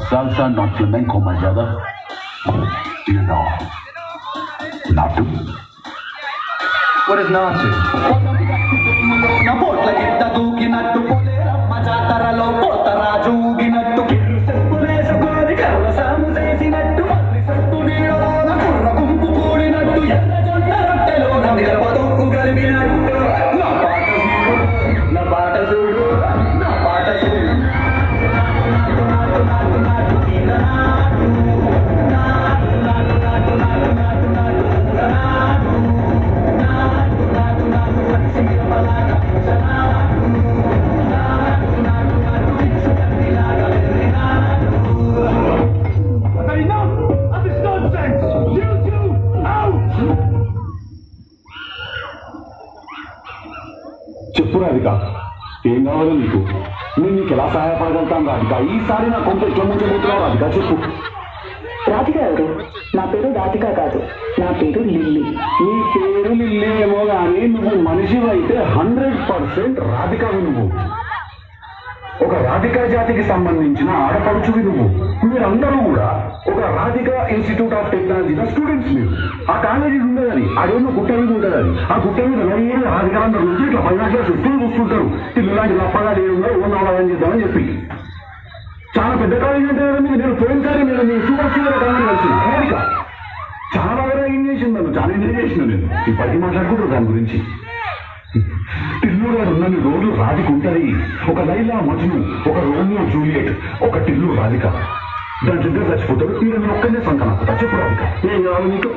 Salsa, not flamenco, my brother. Do you know? Natu? What is Natu? చెప్పు రాధిక, ఏం కావాలో నీకు? నేను నీకు ఎలా సహాయపడగలుగుతాను రాధిక? ఈసారి నా కొంత ఎట్లా ముంచెబోతున్నావు రాధిక? చెప్పు. రాధిక ఎవరు? నా పేరు రాధిక కాదు, నా పేరు లిల్లీ. నీ పేరు లిల్లీ ఏమో కానీ నువ్వు మనిషివి అయితే 100% రాధికవి. నువ్వు ఒక రాధికా జాతికి సంబంధించిన ఆడపడుచువి. నువ్వు మీరందరూ కూడా ఒక రాధిక ఇన్స్టిట్యూట్ ఆఫ్ టెక్నాలజీలో స్టూడెంట్స్ మీరు. ఆ కాలేజీ ఉండేది అదేమో గుట్ట మీద ఉంటుంది. అది ఆ గుట్ట మీద లైన్ రాధికాలందరూ నుంచి ఇట్లా పైన చుట్టూ చూస్తుంటారు. ఇల్లు లాంటి లప్పగా లేదో ఓన్ చేద్దామని చెప్పి. చాలా పెద్ద కాలేజీ అంటే నేను పోయినసారి నేను మీ సూపర్ సీనియర్ కాలేజీ వచ్చిన అమెరికా. చాలా వరకు ఏం చేసింది నన్ను, చాలా ఎంజాయ్ చేసిన నేను. ఇప్పటికీ మాట్లాడుకుంటారు దాని గురించి. టిల్లు గారు ఉన్నన్ని రోజులు రాధిక ఉంటుంది. ఒక లైలా మజ్ను, ఒక రోమియో జూలియట్, ఒక టిల్లు రాధిక. దాని దగ్గర చచ్చిపోతాడు. నేను ఒక్కనే సంకనాకుతా. చెప్పు రాధిక, ఏం కావాలి నీకు?